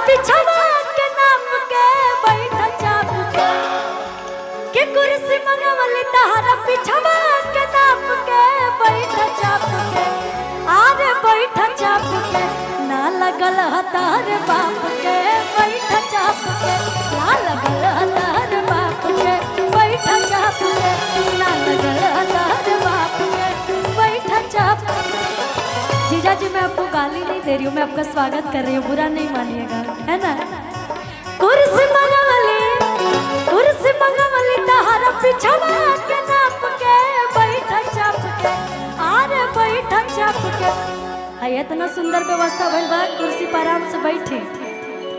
पिछवा के नाम के बैठा चाप के कुर्सी मंगवली तहरा पिछवा के नाम के बैठा चाप के आरे बैठा चाप के ना लगल हतार बाप के बैठा चाप के ना लगल हतार बाप के बैठा चाप के ना लगल हतार बाप के बैठा चाप के। जीजा जी मैं आपको गाली नहीं दे रही हूँ, मैं आपका स्वागत कर रही हूँ, बुरा नहीं मानिएगा, है ना। कुर्सी मंगवली तहरा पिछवा के नाप के बैठा चाप के आरे बैठा चाप के। है इतना सुंदर व्यवस्था भइल बा, कुर्सी पर आराम से बैठे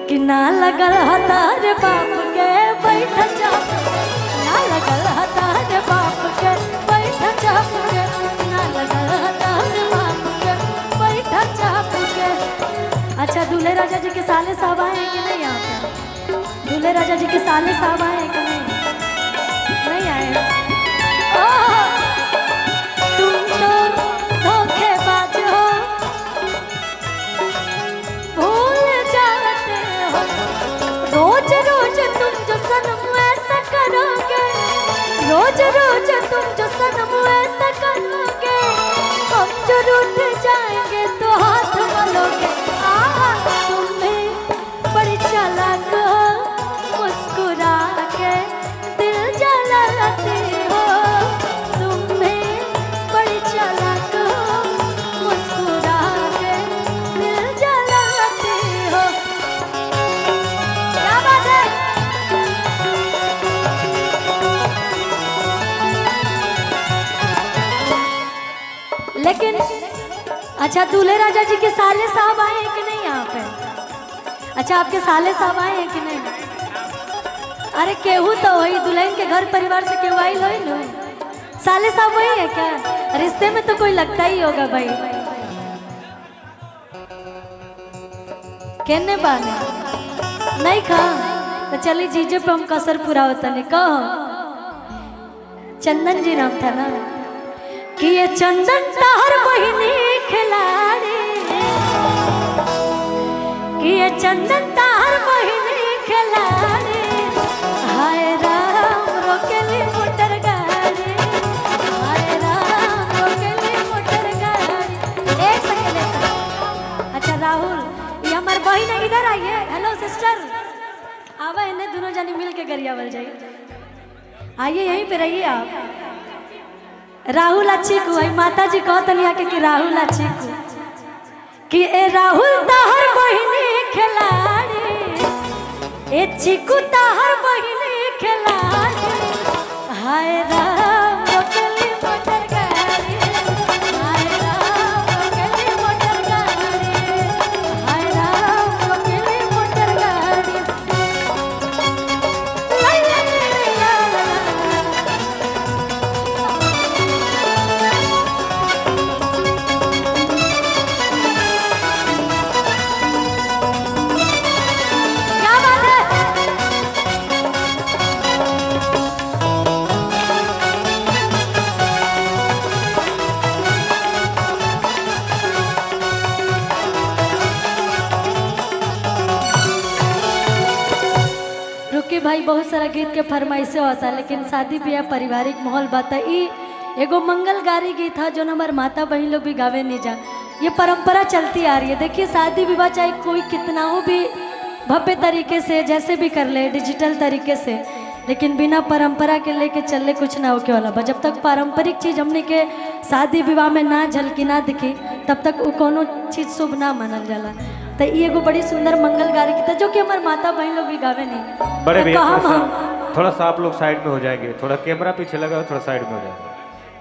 कि ना लगल हतार बाप के बैठा चाप के ना लगल हतार बाप के बैठा चाप के ना लगल हतार बाप के बैठा चाप के। अच्छा दूल्हे राजा जी के साले साहब आए हैं कि नहीं यहाँ पे? दूल्हे राजा जी के साले साहब आए हैं कि नहीं? नहीं आए। तुम तो धोखेबाज हो, भूल जाते हो, रोज रोज तुम जो सनम ऐसा करोगे, रोज रोज तुम जो सनम ऐसा करोगे, हम जो रूठ जाएंगे तो हाथ मलोगे। तुम्हें बड़ी चालाक हो, मुस्कुरा के दिल जलाती हो, तुम्हें बड़ी चालाक हो, मुस्कुरा के दिल जलाती हो। क्या बात है? लेकिन अच्छा दूल्हे राजा जी के साले साहब आए हैं कि नहीं यहाँ पे? अच्छा आपके साले साहब आए हैं कि नहीं? अरे केहू तो वही दुल्हन के घर परिवार से केहू आई लो लो, साले साहब वही है क्या? रिश्ते में तो कोई लगता ही होगा भाई। कहने बाने नहीं खा तो चलिए जीजे पे हम कसर पूरा होता नहीं कहो। चंदन जी नाम था ना कि ये चंदन तार बहिनी खिलाड़ी, कि ये चंदन तार बहिनी खिलाड़ी, हाय राम रोकेली मोटर गाड़ी, हाय राम रोकेली मोटर गाड़ी। एक सेकंड। अच्छा राहुल ये हमारे बहिन है, इधर आइए। हेलो सिस्टर, आवा इन्हें दोनों जानी मिल के गरियावल जाइए। आइए यहीं पे रहिए आप। राहुल अच्छी को है माता जी कहत लिया कि राहुल अच्छी को कि ए राहुल ताहर बहिनी खिलाड़ी, ए चिकू ताहर बहिनी खिलाड़ी, हाय राम रोकेली मोटर गाड़ी, हाय राम रोकेली मोटर गाड़ी, हाय राम रोकेली मोटर गाड़ी। भाई बहुत सारा गीत के फरमाइशे होता है, लेकिन शादी ब्याह पारिवारिक माहौल बात है। एगो मंगलगारी गीत है जो हमारे माता बहन लोग भी गावे नहीं जा, ये परंपरा चलती आ रही है। देखिए शादी विवाह चाहे कोई कितना हो भी भव्य तरीके से जैसे भी कर ले डिजिटल तरीके से, लेकिन बिना परंपरा के लेके चलने कुछ ना होके वाला। जब तक पारंपरिक चीज़ हमने के शादी विवाह में ना झलकी ना दिखी तब तक वो कोनो चीज़ शुभ ना मानल जाला। तो ये एगो बड़ी सुंदर मंगलगारी की था जो कि हमारे माता बहन लोग भी गावे नहीं। बड़े भैया थोड़ा सा आप लोग साइड में हो जाएंगे, थोड़ा कैमरा पीछे लगा, थोड़ा साइड में हो जाएंगे।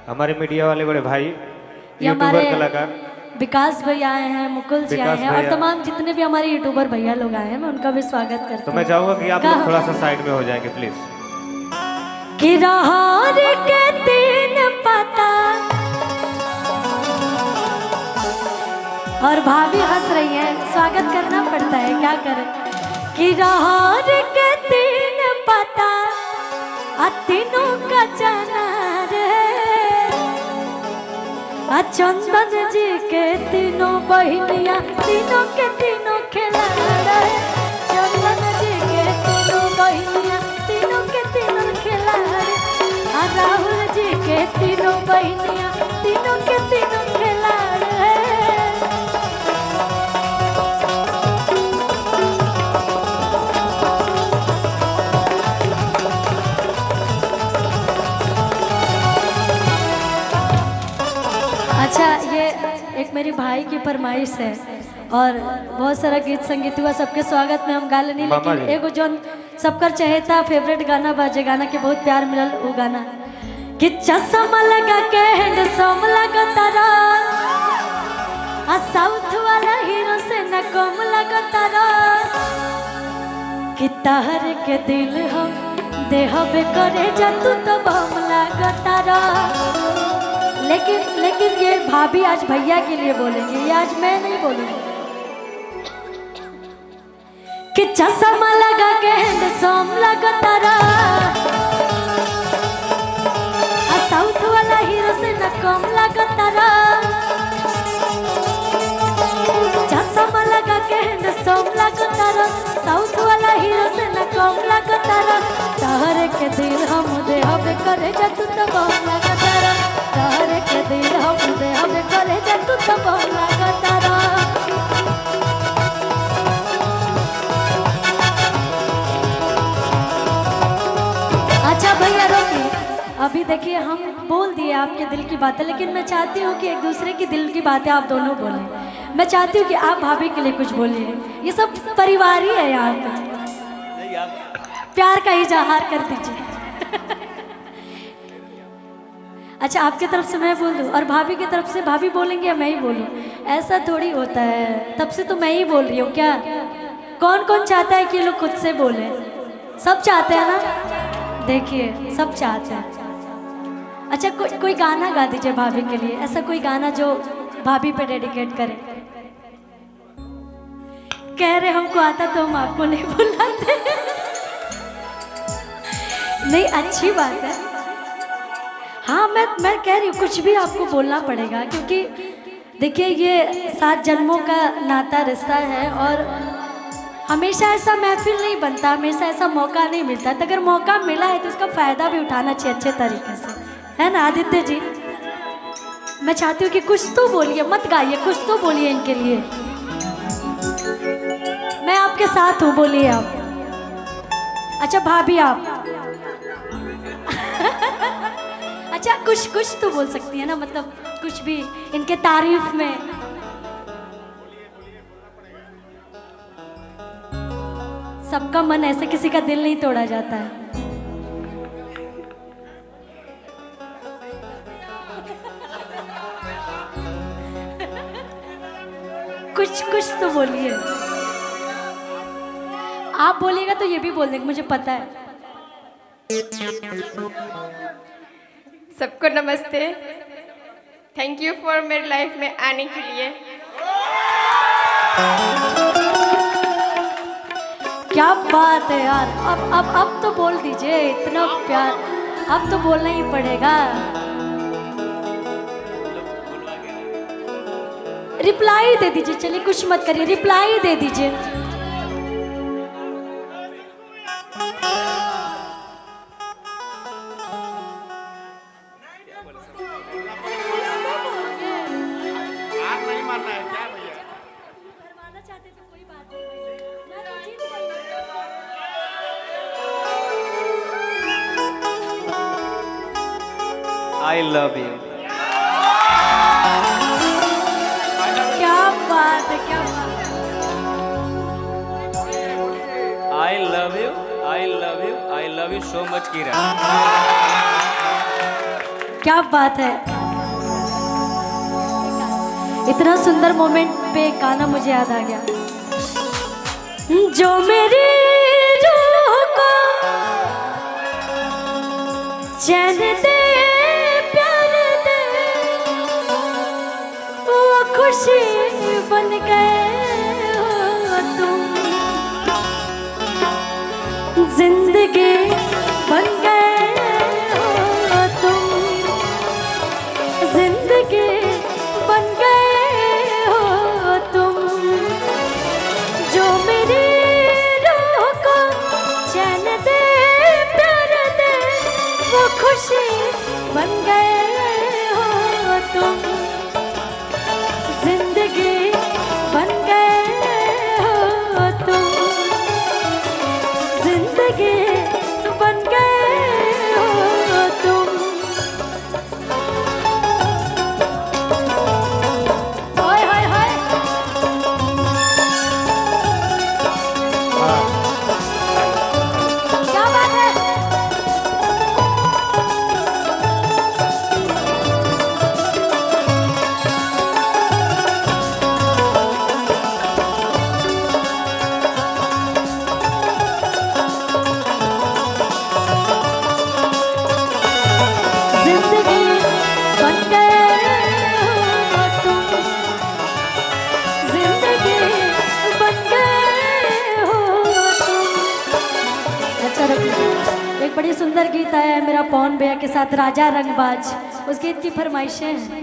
हमारे मीडिया वाले बड़े भाई यूट्यूबर कलाकार विकास भैया आए हैं, मुकुल जी आए हैं, और तमाम जितने भी हमारे यूट्यूबर भैया लोग आए हैं मैं उनका भी स्वागत करता हूँ। तो मैं चाहूँगा कि आप लोग थोड़ा सा साइड में हो जाएंगे प्लीज। कि रहार के तीन पता और भाभी हंस रही है, स्वागत करना पड़ता है, क्या करें। कि रहार के तीन पता तीनों का जाना रे, चंदन जी के तीनों बहनिया तीनों के तीनों खिला रहे, तीनों बहनियां तीनों के तीनों खिलाड़ है। अच्छा, ये एक मेरी भाई की फरमाइश है और बहुत सारा गीत संगीत हुआ, सबके स्वागत में हम गा लेनी, लेकिन एगो जो सबकर चहेता फेवरेट गाना बाजे, गाना के बहुत प्यार मिलल, वो गाना कि चश्मा लगा के हैंडसम लगा तारा, साउथ वाला हीरो से न कम लगा तारा, कि तार के दिल हम देहबे करे जा तू तो बम लगा तारा। लेकिन ये भाभी आज भैया के लिए बोलेंगे, ये आज मैं नहीं बोलूंगी। कि चश्मा लगा के हैंडसम लगा तारा, साउथ वाला हीरो से न कम लगा तारा, चश्मा लगा के हैंडसम लगा तारा, साउथ वाला हीरो से न कम लगा तारा, तारे के दिल हम देहबे करे जा तू तो बम लगा तारा, तारे के दिल हम देहबे करे जा तू तो बम लगा तारा। अच्छा भैया रोकिए, अभी देखिए हम बोल दिए आपके दिल की बातें, लेकिन मैं चाहती हूँ कि एक दूसरे की दिल की बातें आप दोनों बोलें। मैं चाहती हूँ कि आप भाभी के लिए कुछ बोलिए, ये सब परिवार ही है यहाँ पे, प्यार का इजहार कर दीजिए। अच्छा, आपके तरफ से मैं बोल दूँ और भाभी की तरफ से भाभी बोलेंगे या मैं ही बोलूँ? ऐसा थोड़ी होता है, तब से तो मैं ही बोल रही हूँ। क्या कौन कौन चाहता है कि ये लोग खुद से बोले? सब चाहते हैं ना, देखिए सब चाहते हैं। अच्छा, कोई गाना गा दीजिए भाभी के लिए, ऐसा कोई गाना जो भाभी पे डेडिकेट करे। कह रहे हमको आता तो हम आपको नहीं बुलाते। नहीं, अच्छी बात है। हाँ, मैं कह रही हूँ कुछ भी आपको बोलना पड़ेगा, क्योंकि देखिए ये 7 जन्मों का नाता रिश्ता है और हमेशा ऐसा महफिल नहीं बनता, हमेशा ऐसा मौका नहीं मिलता। तो अगर मौका मिला है तो उसका फ़ायदा भी उठाना चाहिए अच्छे तरीके से, है ना आदित्य जी? मैं चाहती हूँ कि कुछ तो बोलिए, मत गाइए, कुछ तो बोलिए इनके लिए। मैं आपके साथ हूँ, बोलिए आप। अच्छा भाभी आप अच्छा, कुछ तो बोल सकती है ना, मतलब कुछ भी इनके तारीफ में। सबका मन ऐसे किसी का दिल नहीं तोड़ा जाता है। कुछ तो बोलिए। आप बोलिएगा तो ये भी बोल देंगे, मुझे पता है। सबको नमस्ते, थैंक यू फॉर मेरी लाइफ में आने के लिए। क्या बात है यार, अब तो बोल दीजिए, इतना प्यार अब तो बोलना ही पड़ेगा। रिप्लाई दे दीजिए, चलिए कुछ मत करिए, रिप्लाई दे दीजिए। I love you. क्या बात है, क्या बात है। I love you. I love you. I love you so much, Kira. क्या बात है। इतना सुंदर मोमेंट पे गाना मुझे याद आ गया। जो मेरी रूह को चैन दे, प्यार दे, वो खुशी बन गए हो तुम, जिंदगी बन गए हो तुम, जिंदगी बन गए हो तुम। जो मेरी रूह को चैन दे, प्यार दे, वो खुशी बन गए सुंदर गीत आया है मेरा पवन भैया के साथ, राजा रंगबाज। उस गीत की फरमाइशें हैं।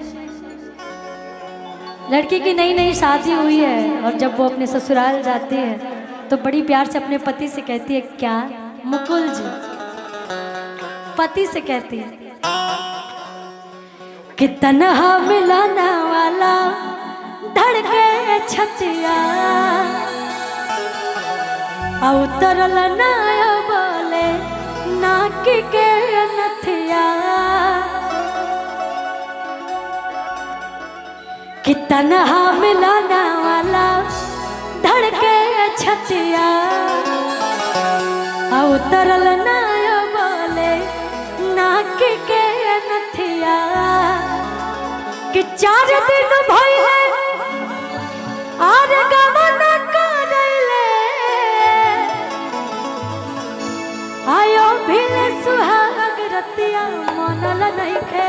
लड़की की नई नई शादी हुई है और जब वो अपने ससुराल जाती है तो बड़ी प्यार से अपने पति से कहती है, क्या मुकुल जी, पति से कहती है कि तन्हा मिलाना वाला धड़के छतिया, उतरल ना बोले नाक के नथिया, कि तन्हा मिलाना वाला धड़के छतिया, उतरल ना बोले नाक के नथिया, कि 4 दिन भइले और गमन करैले, आयो भिले सुहाग रतिया मनल नइखे,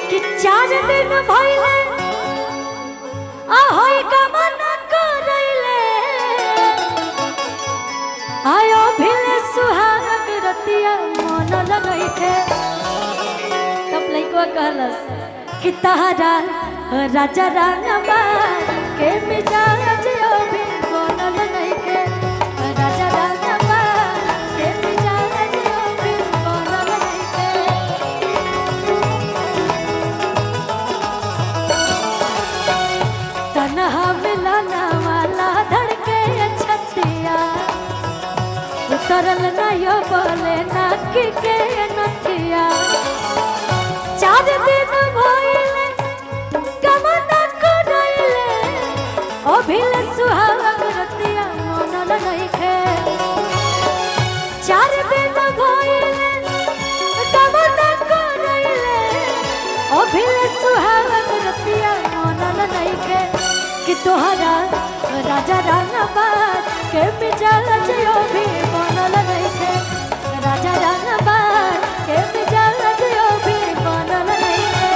कि 4 दिन भइले होई गमन करैले, आयो भिले सुहाग रतिया मनल नइखे। तब लइकवा कहलस कि तहरा राजा रंगबाज के मिजाज अभी बनल नइखे, राजा रंगबाज के मिजाज अभी बनल नइखे। तन्हा मिलाना वाला धड़के छतिया, उतरल ना बोले नाक के नथिया, 4 दिन भइले गमन करैले, ओ भिले सुहाग रतिया मनल नइखे। 4 दिन भइले गमन करैले, ओ भिले सुहाग रतिया मनल नइखे, कि तोहरा राजा रंगबाज के मिजाज अभी बनल नइखे, राजा रंगबाज के मिजाज अभी बनल नइखे,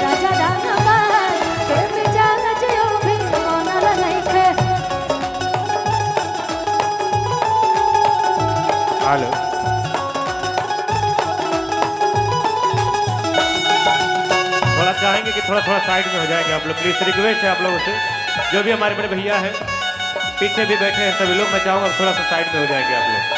राजा रंगबाज के मिजाज अभी बनल नइखे। हेलो, थोड़ा चाहेंगे कि थोड़ा थोड़ा साइड में हो जाएंगे आप लोग, प्लीज रिक्वेस्ट है आप लोगों से। जो भी हमारे बड़े भैया हैं पीछे भी बैठे हैं सभी लोग, मैं चाहूँगा थोड़ा सा साइड में हो जाएंगे आप लोग।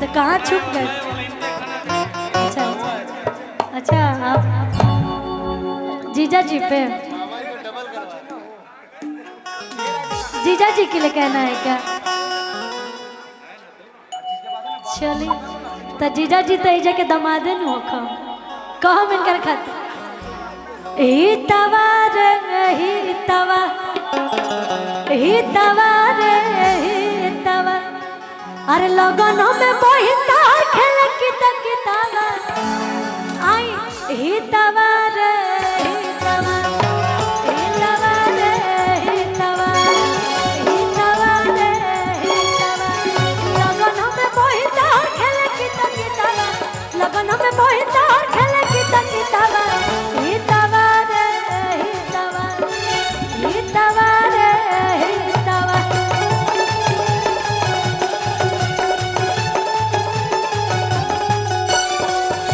तो कहाँ छुप गए? अच्छा अच्छा, आप जीजा जी पे, जीजा जी के लिए कहना है क्या? चलिए, तो जीजा जी तो इजा के दमादे न हो कहो मिलकर खाते। ही तवा रे ही तवा, ही तवा रे ही तवा, अरे लगनों में बहिता खेल किताबा, आई ही तवा रे ही तवा, ही तवा रे ही तवा, ही तवा रे ही तवा, लगनों में बहिता खेल किताबा, लगनों में बहिता खेल किताबा, ही तवा रे ही तवा, ही तवा रे ही तवा।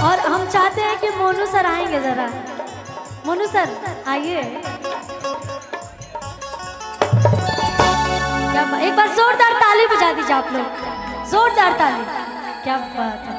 और हम चाहते हैं कि मोनू सर आएंगे जरा, मोनू सर आइए। एक बार जोरदार ताली बजा दीजिए आप लोग, जोरदार ताली। क्या बात है।